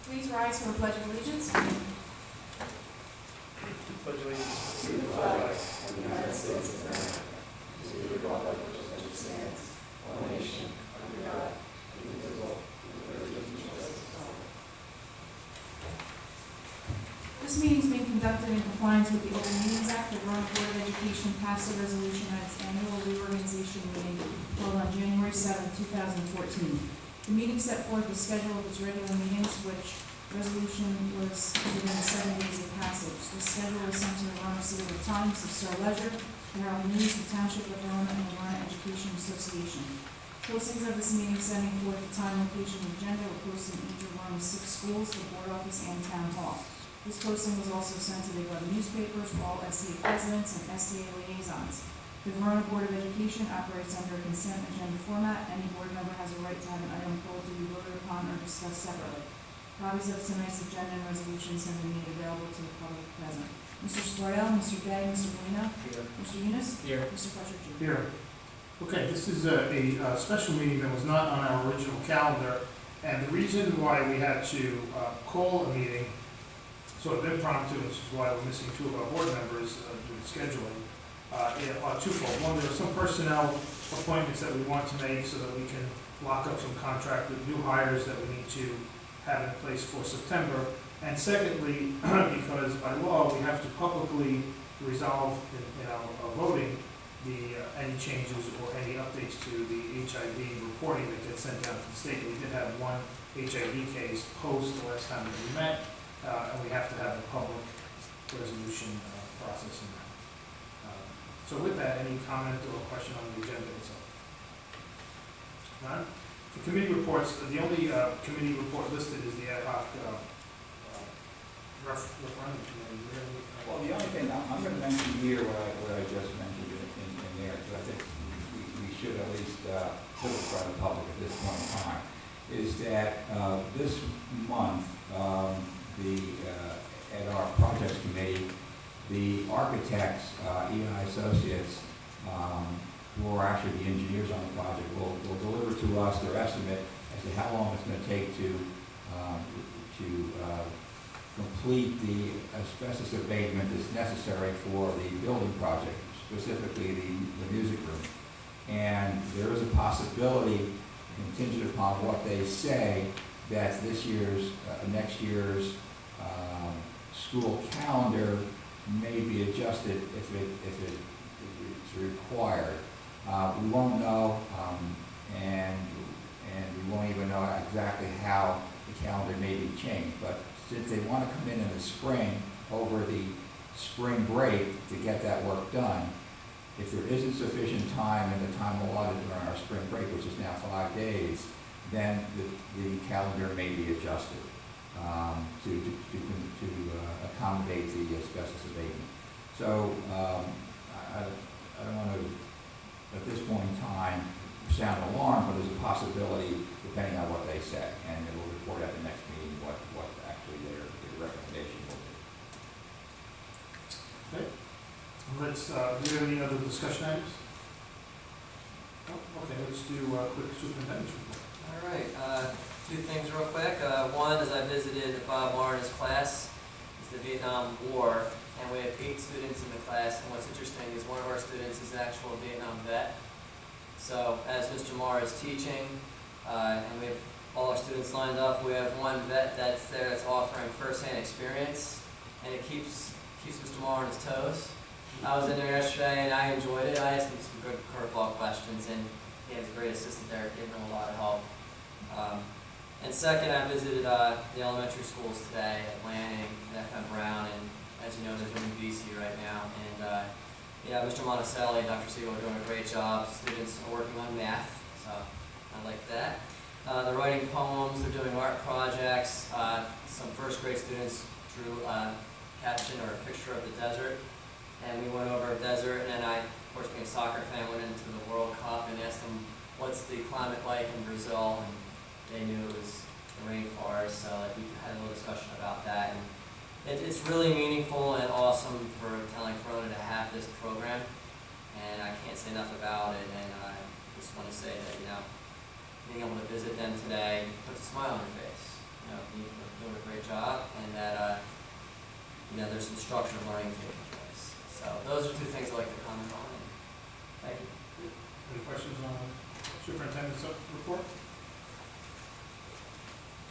Please rise for the Pledge of Allegiance. Pledge allegiance to the flag of the United States of America, to the republic which stands, one nation, under God, indivisible, with liberty and justice for all. This meeting is being conducted in compliance with the Open Meetings Act. The Verona Board of Education passed a resolution at its annual reorganization meeting held on January 7, 2014. The meeting set forth the schedule of its regular meetings, which resolution was within 7 days of passage. The schedule was sent to the Verona City Times, the Star Ledger, the Herald News, the Township of Verona, and the Verona Education Association. Postings of this meeting setting forth the time, location, and agenda were posted in each of Verona's 6 schools, the board office, and town hall. This posting was also sent to the above newspapers, all SCA presidents, and SCA liaisons. The Verona Board of Education operates under a consent agenda format. Any board member has a right to have an item pulled to be voted upon or discussed separately. Copies of tonight's agenda and resolutions have been made available to the public present. Mr. Sparrell, Mr. Day, Mr. Molina, here. Mr. Yunus, Here. Mr. Fletcher, Jr. Here. Okay, this is a special meeting that was not on our original calendar, and the reason why we had to call a meeting sort of impromptu, which is why we're missing 2 of our board members due to scheduling, are twofold. One, there are some personnel appointments that we want to make so that we can lock up some contract with new hires that we need to have in place for September. And secondly, because by law, we have to publicly resolve in our voting any changes or any updates to the HIV reporting that gets sent down to the state. We did have one HIV case post the last time that we met, and we have to have a public resolution process in that. So with that, any comment or question on the agenda itself? None? For committee reports, the only committee report listed is the ad hoc referendum committee. Well, the only thing, I'm going to mention here what I just mentioned in there, because I think we should at least put it in front of the public at this point in time, is that this month, at our projects committee, the architects, EI Associates, who are actually the engineers on the project, will deliver to us their estimate as to how long it's going to take to complete the asbestos abatement that's necessary for the building project, specifically the music room. And there is a possibility, contingent upon what they say, that next year's school calendar may be adjusted if it's required. We won't know, and we won't even know exactly how the calendar may be changed. But since they want to come in the spring, over the spring break, to get that work done, if there isn't sufficient time in the time allotted during our spring break, which is now 5 days, then the calendar may be adjusted to accommodate the asbestos abatement. So I don't want to, at this point in time, sound alarm, but there's a possibility, depending on what they say, and they will report at the next meeting what actually their recommendation will be. Okay. Let's, do you have any other discussion items? No? Okay, let's do a quick superintendent's report. All right, 2 things real quick. One is I visited Bob Martin's class. It's the Vietnam War, and we have 8 students in the class. And what's interesting is one of our students is an actual Vietnam vet. So as Mr. Marr is teaching, and we have all our students lined up, we have one vet that's there that's offering first-hand experience, and it keeps Mr. Marr on his toes. I was in there yesterday, and I enjoyed it. I asked him some good curveball questions, and he has a great assistant there giving him a lot of help. And second, I visited the elementary schools today at Lanning and FM Brown, and as you know, there's a new VC right now. And yeah, Mr. Monticelli and Dr. Siegel are doing a great job. Students are working on math, so I like that. They're writing poems, they're doing art projects. Some first grade students drew a caption or a picture of the desert, and we went over a desert, and then I, of course, being a soccer fan, went into the World Cup and asked them what's the climate like in Brazil, and they knew it was the rainforest, so we had a little discussion about that. And it's really meaningful and awesome for telling Verona to have this program, and I can't say enough about it. And I just want to say that, you know, being able to visit them today puts a smile on your face. doing a great job, and that, there's some structured learning taking place. So those are two things I'd like to comment on. And thank you. Any questions on superintendent's report?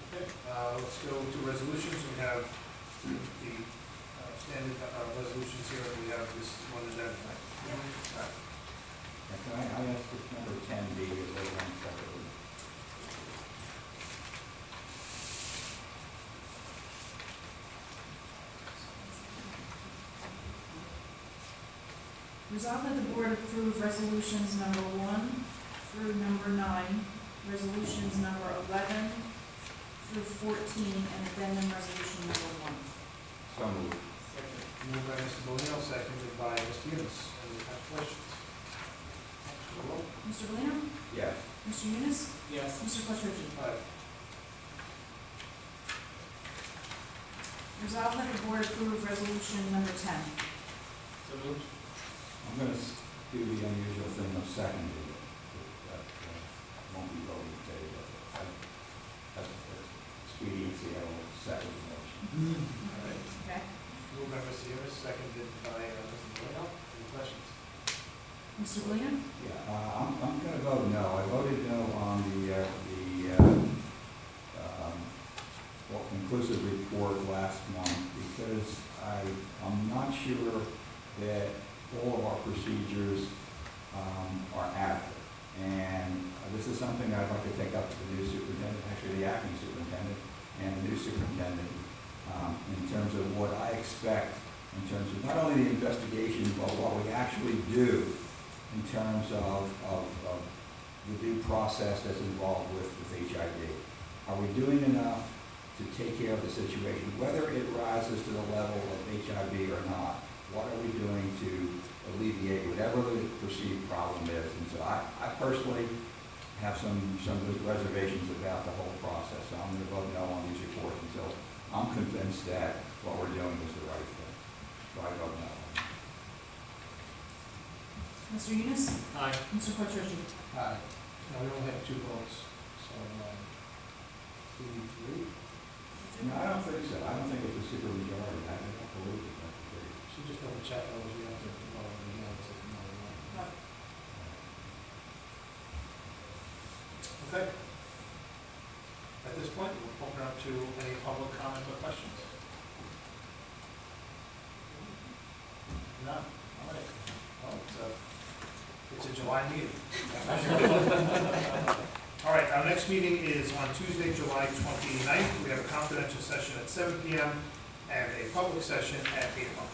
Okay, let's go to resolutions. We have the standard resolutions here, and we have this one identified. Can I ask if number 10B is voted on separately? Resolved that the board approve resolutions number 1 through number 9, resolutions number 11 through 14, and addendum resolution number 1. So moved. Moved by Mr. Bolino, seconded by Mr. Yunus. Any questions? Roll. Mr. Valino? Yes. Mr. Yunus? Yes. Mr. Quattrochi? Aye. Resolved that the board approve resolution number 10. So moved. I'm going to do the unusual thing of seconding it. That won't be voted today, but that's expediency, I will second the motion. All right. Okay. Moved by Mr. Yunus, seconded by Mr. Bolino. Any questions? Mr. Valino? Yeah, I'm going to vote no. I voted no on the conclusive report last month because I'm not sure that all of our procedures are adequate. And this is something I'd like to take up to the new superintendent, actually the acting superintendent and the new superintendent, in terms of what I expect in terms of not only the investigation, but what we actually do in terms of the due process that's involved with HIV. Are we doing enough to take care of the situation, whether it rises to the level of HIV or not? What are we doing to alleviate whatever the perceived problem is? And so I personally have some reservations about the whole process. So I'm going to vote no on these reports until I'm convinced that what we're doing is the right thing. So I vote no. Mr. Yunus? Aye. Mr. Quattrochi? Aye. No, we only have 2 votes, so we need 3. No, I don't think so. I don't think it's a super majority. I don't believe it. That's the case. So just double check those, we have to vote again, so no, we won't. Okay. At this point, we'll open up to any public comment or questions. No? All right. Well, it's a July meeting. All right, our next meeting is on Tuesday, July 29th. We have a confidential session at 7 p.m. and a public session at 8 o'clock.